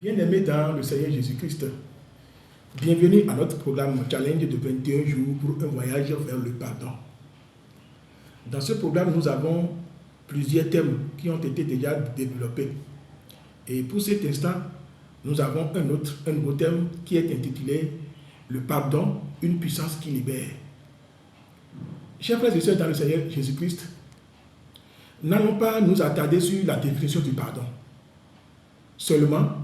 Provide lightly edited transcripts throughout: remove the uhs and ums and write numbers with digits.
Bien-aimés dans le Seigneur Jésus-Christ, bienvenue à notre programme Challenge de 21 jours pour un voyage vers le pardon. Dans ce programme, nous avons plusieurs thèmes qui ont été déjà développés. Et pour cet instant, nous avons un nouveau thème qui est intitulé Le pardon, une puissance qui libère. Chers frères et sœurs dans le Seigneur Jésus-Christ, n'allons pas nous attarder sur la définition du pardon. Seulement,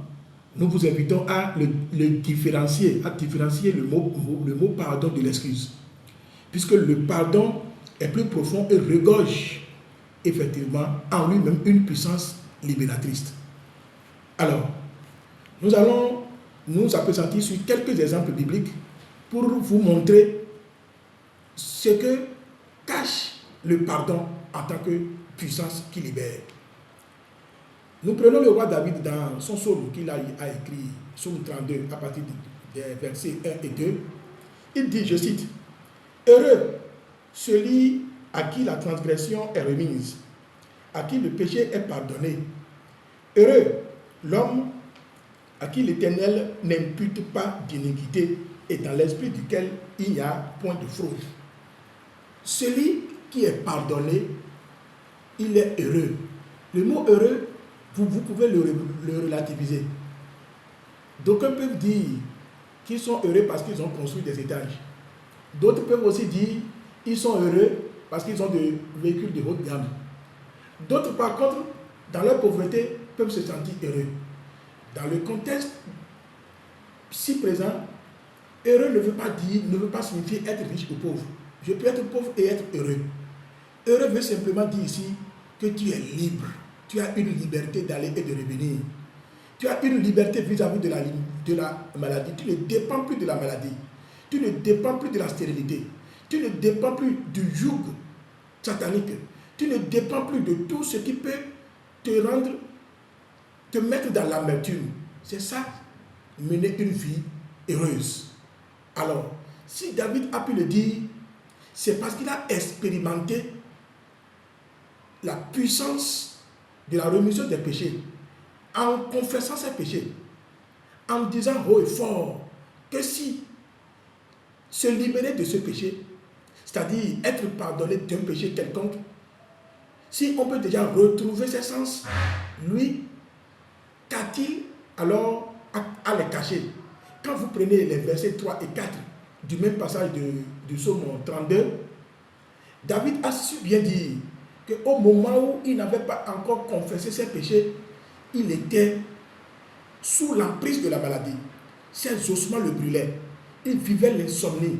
nous vous invitons à le différencier, à différencier le mot pardon de l'excuse. Puisque le pardon est plus profond et regorge effectivement en lui-même une puissance libératrice. Alors, nous allons nous appesantir sur quelques exemples bibliques pour vous montrer ce que cache le pardon en tant que puissance qui libère. Nous prenons le roi David dans son psaume qu'il a écrit, psaume 32, à partir des versets 1 et 2. Il dit, je cite, « Heureux celui à qui la transgression est remise, à qui le péché est pardonné. Heureux l'homme à qui l'Éternel n'impute pas d'iniquité et dans l'esprit duquel il n'y a point de fraude. Celui qui est pardonné, il est heureux. » Le mot heureux, vous pouvez le relativiser. D'aucuns peuvent dire qu'ils sont heureux parce qu'ils ont construit des étages. D'autres peuvent aussi dire qu'ils sont heureux parce qu'ils ont des véhicules de haute gamme. D'autres, par contre, dans leur pauvreté, peuvent se sentir heureux. Dans le contexte si présent, heureux ne veut pas signifier être riche ou pauvre. Je peux être pauvre et être heureux. Heureux veut simplement dire ici que tu es libre. Tu as une liberté d'aller et de revenir. Tu as une liberté vis-à-vis de la maladie. Tu ne dépends plus de la maladie. Tu ne dépends plus de la stérilité. Tu ne dépends plus du joug satanique. Tu ne dépends plus de tout ce qui peut te mettre dans l'amertume. C'est ça, mener une vie heureuse. Alors, si David a pu le dire, c'est parce qu'il a expérimenté la puissance de la rémission des péchés, en confessant ses péchés, en disant haut et fort que si se libérer de ce péché, c'est-à-dire être pardonné d'un péché quelconque, si on peut déjà retrouver ses sens, lui, qu'a-t-il alors à les cacher? Quand vous prenez les versets 3 et 4 du même passage du psaume 32, David a su bien dire qu'au moment où il n'avait pas encore confessé ses péchés, il était sous l'emprise de la maladie. Ses ossements le brûlaient. Il vivait l'insomnie.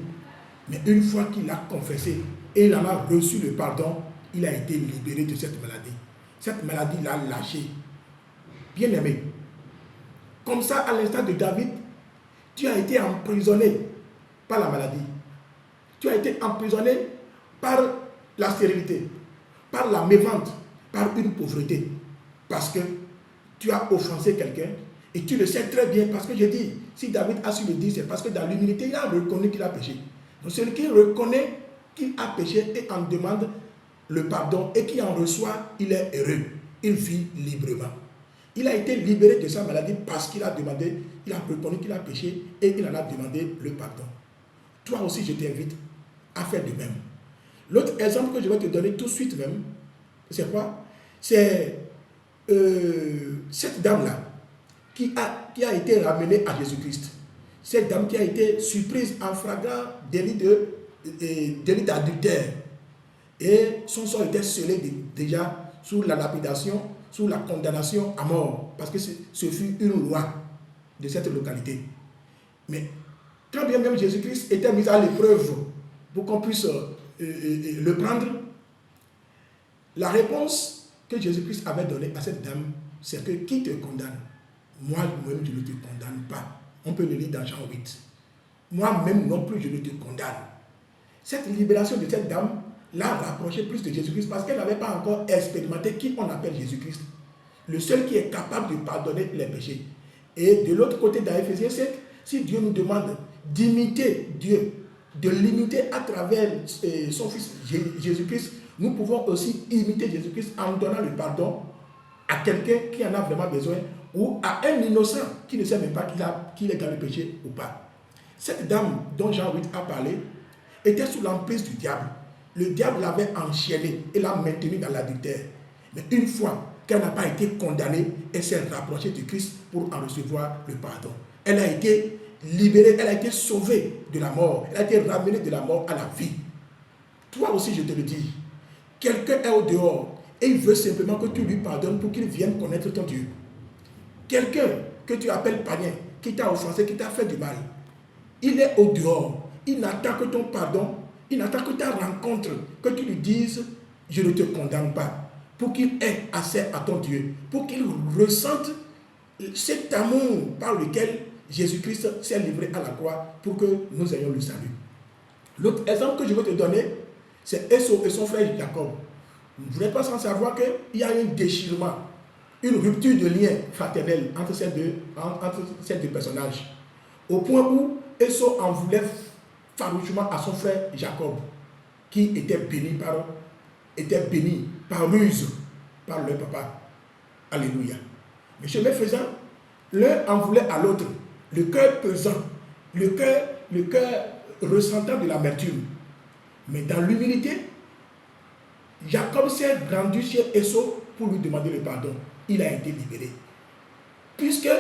Mais une fois qu'il a confessé et il en a reçu le pardon, il a été libéré de cette maladie. Cette maladie l'a lâché. Bien-aimé, comme ça, à l'instant de David, tu as été emprisonné par la maladie. Tu as été emprisonné par la stérilité, par la mévente, par une pauvreté. Parce que tu as offensé quelqu'un et tu le sais très bien. Parce que je dis, si David a su le dire, c'est parce que dans l'humilité, il a reconnu qu'il a péché. Donc celui qui reconnaît qu'il a péché et en demande le pardon et qui en reçoit, il est heureux. Il vit librement. Il a été libéré de sa maladie parce qu'il a demandé, il a reconnu qu'il a péché et il en a demandé le pardon. Toi aussi, je t'invite à faire de même. L'autre exemple que je vais te donner tout de suite même, c'est quoi? C'est cette dame-là qui a été ramenée à Jésus-Christ. Cette dame qui a été surprise en flagrant délit d'adultère. Et son sang était scellé déjà sous la lapidation, sous la condamnation à mort, parce que ce fut une loi de cette localité. Mais quand bien même Jésus-Christ était mis à l'épreuve pour qu'on puisse le prendre, la réponse que Jésus-Christ avait donnée à cette dame, c'est que qui te condamne? Moi-même, je ne te condamne pas. On peut le lire dans Jean 8. Moi-même non plus, je ne te condamne. Cette libération de cette dame l'a rapproché plus de Jésus-Christ parce qu'elle n'avait pas encore expérimenté qui on appelle Jésus-Christ. Le seul qui est capable de pardonner les péchés. Et de l'autre côté, dans Éphésiens 7, si Dieu nous demande d'imiter Dieu, de l'imiter à travers son Fils Jésus-Christ, nous pouvons aussi imiter Jésus-Christ en donnant le pardon à quelqu'un qui en a vraiment besoin ou à un innocent qui ne sait même pas qu'il est dans le péché ou pas. Cette dame dont Jean 8 a parlé était sous l'emprise du diable. Le diable l'avait enchaînée et l'a maintenue dans l'adultère. Mais une fois qu'elle n'a pas été condamnée, elle s'est rapprochée du Christ pour en recevoir le pardon. Elle a été libérée, elle a été sauvée de la mort, elle a été ramenée de la mort à la vie. Toi aussi, je te le dis, quelqu'un est au dehors et il veut simplement que tu lui pardonnes pour qu'il vienne connaître ton Dieu. Quelqu'un que tu appelles païen, qui t'a offensé, qui t'a fait du mal, il est au dehors, il n'attend que ton pardon, il n'attend que ta rencontre, que tu lui dises, je ne te condamne pas, pour qu'il ait accès à ton Dieu, pour qu'il ressente cet amour par lequel Jésus-Christ s'est livré à la croix pour que nous ayons le salut. L'autre exemple que je veux te donner, c'est Esau et son frère Jacob. Vous n'êtes pas sans savoir qu'il y a un déchirement, une rupture de lien fraternel entre ces deux personnages. Au point où Esau en voulait farouchement à son frère Jacob, qui était béni par ruse, par leur papa. Alléluia. Mais chemin faisant, l'un en voulait à l'autre, le cœur pesant, le cœur ressentant de l'amertume. Mais dans l'humilité, Jacob s'est rendu chez Esau pour lui demander le pardon. Il a été libéré. Puisque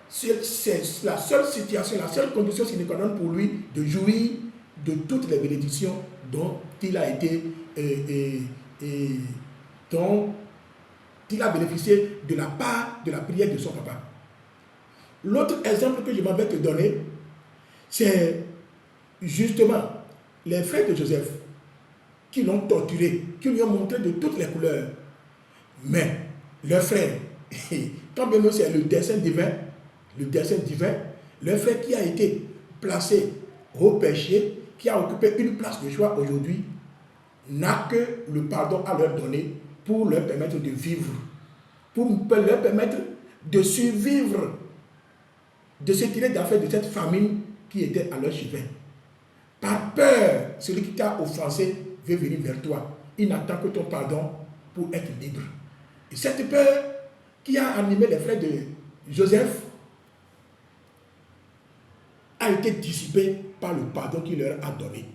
c'est la seule situation, la seule condition sine qua non pour lui de jouir de toutes les bénédictions dont il a été dont il a bénéficié de la part de la prière de son papa. L'autre exemple que je m'en vais te donner, c'est justement les frères de Joseph qui l'ont torturé, qui lui ont montré de toutes les couleurs. Mais leur frère, quand même c'est le dessein divin, leur frère qui a été placé au péché, qui a occupé une place de choix aujourd'hui, n'a que le pardon à leur donner pour leur permettre de vivre, pour leur permettre de survivre, de se tirer d'affaire de cette famine qui était à leur chevet. Par peur, celui qui t'a offensé veut venir vers toi. Il n'attend que ton pardon pour être libre. Et cette peur qui a animé les frères de Joseph a été dissipée par le pardon qu'il leur a donné.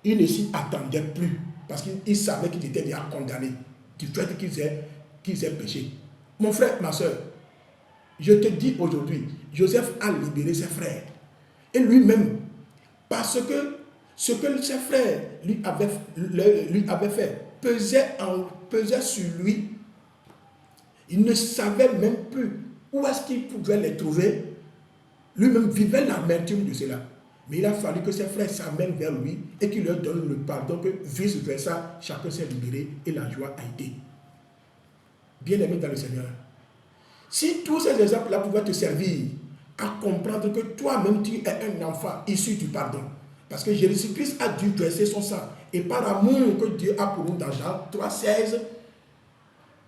Ils ne s'y attendaient plus parce qu'ils savaient qu'ils étaient déjà condamnés du fait qu'ils aient péché. Mon frère, ma soeur, je te dis aujourd'hui, Joseph a libéré ses frères. Et lui-même, parce que ce que ses frères lui avaient fait pesait sur lui. Il ne savait même plus où est-ce qu'il pouvait les trouver. Lui-même vivait l'amertume de cela. Mais il a fallu que ses frères s'amènent vers lui et qu'il leur donne le pardon, que vice-versa, chacun s'est libéré et la joie a été. Bien-aimé dans le Seigneur, si tous ces exemples-là pouvaient te servir à comprendre que toi-même tu es un enfant issu du pardon, parce que Jésus-Christ a dû verser son sang, et par amour que Dieu a pour nous dans Jean 3,16,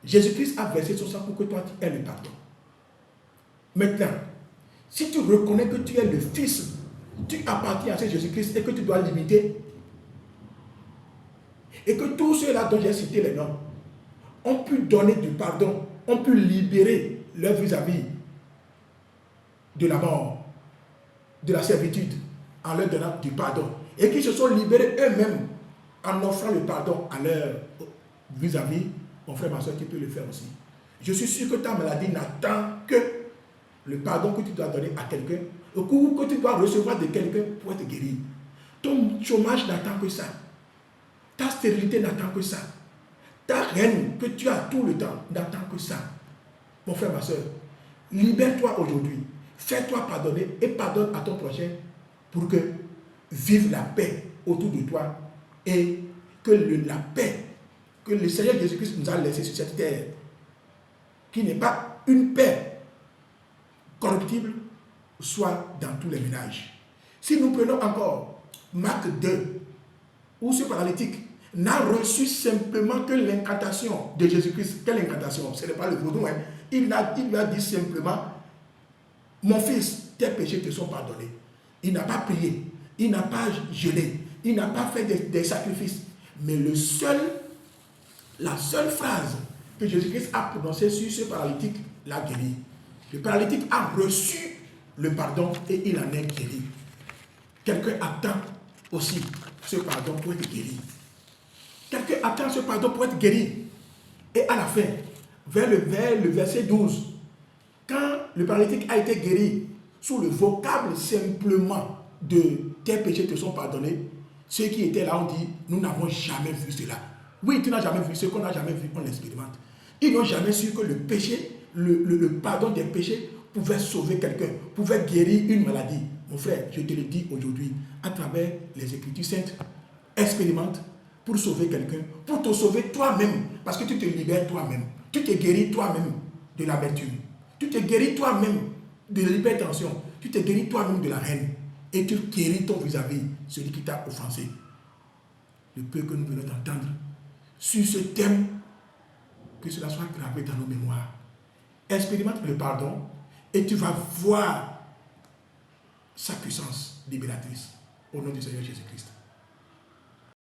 Jésus-Christ a versé son sang pour que toi tu aies le pardon. Maintenant, si tu reconnais que tu es le Fils, tu appartiens à ce Jésus-Christ et que tu dois l'imiter, et que tous ceux-là dont j'ai cité les noms ont pu donner du pardon, ont pu libérer leur vis-à-vis de la mort, de la servitude, en leur donnant du pardon, et qui se sont libérés eux-mêmes en offrant le pardon à leur vis-à-vis, mon frère, ma soeur, tu peux le faire aussi. Je suis sûr que ta maladie n'attend que le pardon que tu dois donner à quelqu'un, ou que tu dois recevoir de quelqu'un pour être guéri. Ton chômage n'attend que ça. Ta stérilité n'attend que ça. Ta reine que tu as tout le temps n'attend que ça. Mon frère, ma soeur, libère-toi aujourd'hui. Fais-toi pardonner et pardonne à ton prochain pour que vive la paix autour de toi et que la paix que le Seigneur Jésus-Christ nous a laissée sur cette terre, qui n'est pas une paix corruptible, soit dans tous les ménages. Si nous prenons encore Marc 2, où ce paralytique n'a reçu simplement que l'incantation de Jésus-Christ. Quelle incantation? Ce n'est pas le vaudou. Hein? Il lui a dit simplement, mon fils, tes péchés te sont pardonnés. Il n'a pas prié, il n'a pas jeûné, il n'a pas fait des sacrifices. Mais la seule phrase que Jésus-Christ a prononcée sur ce paralytique l'a guéri. Le paralytique a reçu le pardon et il en est guéri. Quelqu'un attend aussi ce pardon pour être guéri. Quelqu'un attend ce pardon pour être guéri. Et à la fin, vers le verset 12, quand le paralytique a été guéri, sous le vocable simplement de tes péchés te sont pardonnés, ceux qui étaient là ont dit, nous n'avons jamais vu cela. Oui, tu n'as jamais vu ce qu'on n'a jamais vu, on l'expérimente. Ils n'ont jamais su que le péché, le pardon des péchés pouvait sauver quelqu'un, pouvait guérir une maladie. Mon frère, je te le dis aujourd'hui, à travers les Écritures saintes, expérimente pour sauver quelqu'un, pour te sauver toi-même, parce que tu te libères toi-même, tu te guéris toi-même de l'amertume, tu te guéris toi-même de l'hypertension, tu te guéris toi-même de la haine, et tu guéris ton vis-à-vis, celui qui t'a offensé. Le peu que nous venons d'entendre sur ce thème, que cela soit gravé dans nos mémoires. Expérimente le pardon et tu vas voir sa puissance libératrice au nom du Seigneur Jésus-Christ.